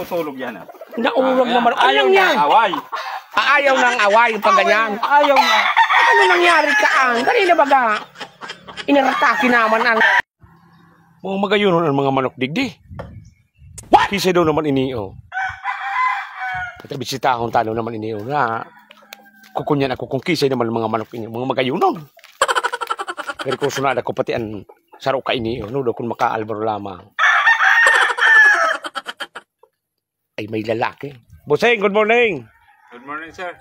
Matutulog yan ah. Naurog naman. Ayaw yan? away. Ayaw ng away pag ganyan. Ayaw na. Ano nangyari ka? Kanina baga? Inaratake naman ang... Mga magayunon ang mga manok digdi. What? Kisay daw naman iniyo. At bisitahon talo naman iniyo na kukunyan ako kung kisay naman mga manok iniyo. Mga magayunon. Pero kung sunod ako pati ang saro ka iniyo. No, kung makaalbaro lamang. Ay may lalaki. Bossing, good morning. Good morning, sir.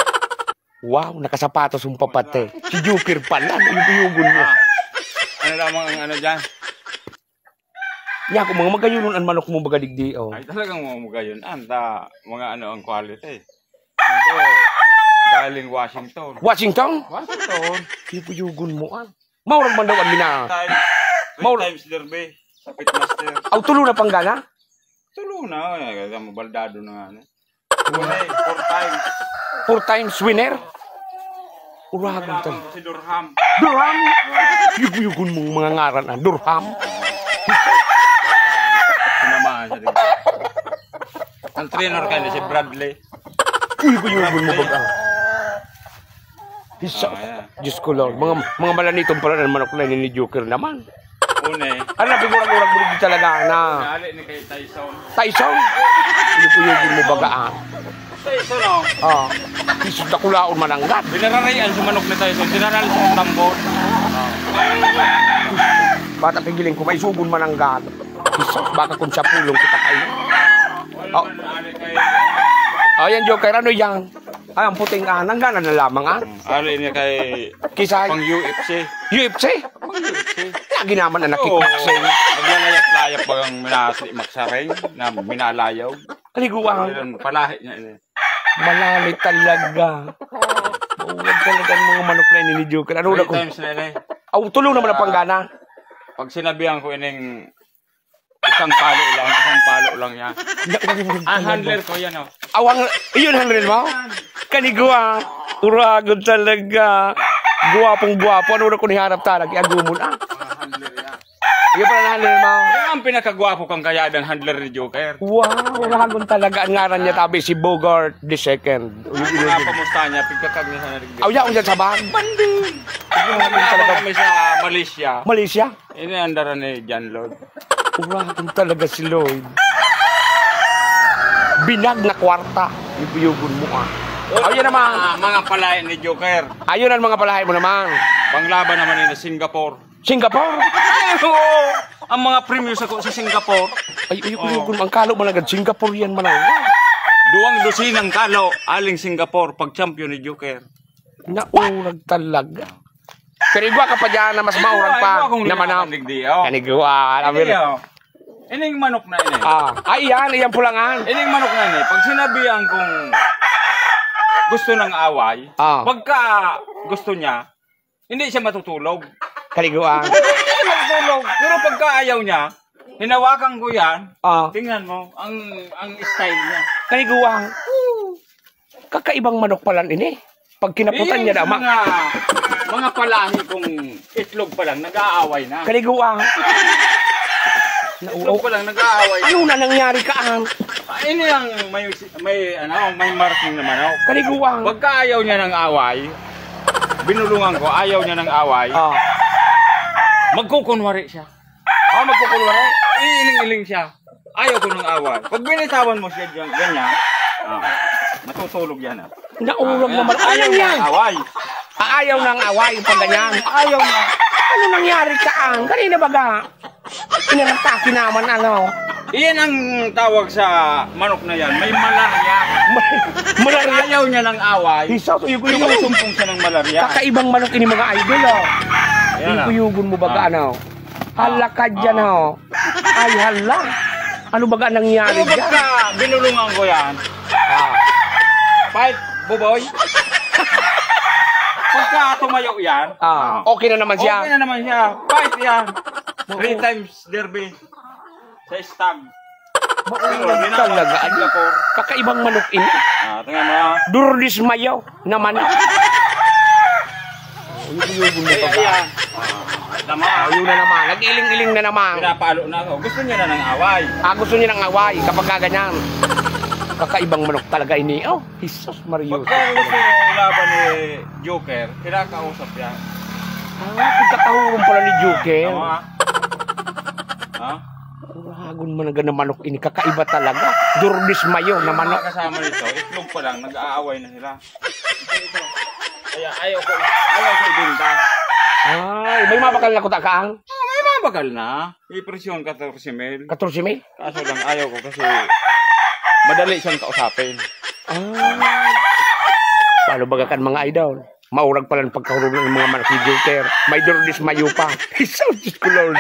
Wow, nakasapatos yung papate. Si Joker pala, yung mo. Ano lamang ang ano dyan? Yan, kung mga magayunon ang manok mo bagaligdi, oh. Ay talagang mga yun. Anta, mga ano ang quality. Ito, galing Washington. Washington? Washington. Pipuyugon mo, ah. Maurang man daw ang mina. Times derby sa pitmaster. Aw, tulo na pang gana? Tulo na. Mabaldado na nga. Wala, 4 times. 4 times winner? Uragan to. Si Durham. Durham? Pipuyugon mo mga ngaran, ah. Durham? Sinamahan siya dito. Ang trainer kanina si Bradley. Pipuyugon mo baga. Diyos ko Lord, mga malanitong pala ng manok na ni Joker naman. Une. Ano, pigurang-urang mo rin talaga na... Nali ni kay Tyson. Tyson? Pipuyugon mo baga, ah. Tyson, oh. Ah, isod na kulaon mananggat. Binararayan sa manok ni Tyson. Sinarali sa tambor. Bata pigiling ko, may sugon mananggat. Isod, baka kung siya pulong kita kayo. Oh. Oh, yan Joker, ano yan? Ay, ang puting nangganan na lamang, ah. Ali niya kay... Kisay? Pang UFC. UFC? Pang UFC. Lagi naman na nakikboxing. Naglalayap-layap bagang maksaring na minalayaw. Kaliguan. Palahi niya. Malalit talaga. Huwag talaga ang mga manok na ini ni Joker. Ano na 3 times na yun eh. Aw, tulong naman ang panggana. Pag sinabihan ko ining isang palo lang yan. Ang handler ko yan oh. Awang, iyon handler mo? Kanigwa. Uragon talaga. Guwapong-guwapo. Ano na kung hiharap talaga? Agumon ah. Handler yan. Iyon pala na handler mo? Yan ang pinakagwapo kang kayadang handler ni Joker. Wow, uragon talaga. Ang ngaran niya tabi si Bogart the second. Pamusta niya, pagkakag niya sa narigdi. Aw, yan dyan sa bahan. Banding. Uragon talaga. Kami sa Malaysia. Malaysia? Ini andaran ni John Lord. Uragon talaga si Lloyd. Binag na kwarta. Ipuyugon mo ah. Ayun naman. Mga palayan ni Joker. Ayun ang mga palahay mo naman. Panglaban naman ni Singapore. Singapore? Oo. Ang mga premium sa Singapore. Ay, ipuyugon mo. Ang kalo mo agad. Singapore yan man. 2 dosinang kalo. Aling Singapore. Pag champion ni Joker. Naurag talaga. Pero iba ka pa dyan na mas maurag pa. Naman ang kanigwa. Ining manok na ini. Ay, yan pulangan. Ining manok na ini. Pag sinabihan kung gusto ng away, pagka gusto niya, hindi siya matutulog. Kanigwa. Hindi siya matutulog. Pero pagka ayaw niya, hinawakan ko yan, tingnan mo, ang style niya. Kanigwa. Kakaibang manok pala ini. Pag kinaputan niya naman. Mga palahi kung itlog pa lang, nag-aaway na. Kanigwa. Itlog pa lang, nag-aaway na. Ano na nangyari ka ang? Ini ang may marking naman ako. Kanigwa. Pagka ayaw niya ng away, binulungan ko, ayaw niya ng away, magkukunwari siya. Magkukunwari? Iiling-iling siya. Ayaw ko ng away. Pag binitawan mo siya ganyan, matutulog yan. Naurog naman. Ayaw niya ng away. Ayaw ng away pag ganyan. Ayaw na. Ano nangyari ka ang? Kanina baga? Inaratake naman ano? Iyan ang tawag sa manok na yan. May malaria. Malaria? Ayaw niya ng away. Sumpong siya ng malaria. Kakaibang manok ini mga idol oh. Ikuyugon mo baga ano? Hala ka dyan oh. Ay hala. Ano baga nangyari dyan? Pagka binulungan ko yan. Fight, buboy. Pagka tumayo yan. Okay na naman siya. Okay na naman siya. Fight yan. 3 times derby. Sa stag. Talaga. Kakaibang manok ini. Tingnan mo. Durdis mayaw naman. Ayan. naman. Ayun na naman. Nag-iling-iling na naman. Pinapalo na ako. Gusto niya na ng away. Gusto niya ng away kapag kaganyan. Kakaibang manok talaga ini. Oh, Jesus Mario. Pagka gusto yung laban ni Joker, kinakausap yan. Pagkatahurong pala ni Joker. Tama. Ha? Hagon man na manok ini. Kakaiba talaga. Durdis mayo na manok. Yung kasama nito, itlog pa lang, nag-aaway na sila. Kaya ayaw ko ibenta. Ay, may mabakal na kutakaang? May mabakal na. Ipresyon 14,000. 14,000? Kaso lang ayaw ko kasi madali siyang kausapin. Paano bagakan mga idol? Maurag pala ng pagkahulog ng mga manok ni Joker. May durdis mayo pa. Jesus, Diyos ko Lord.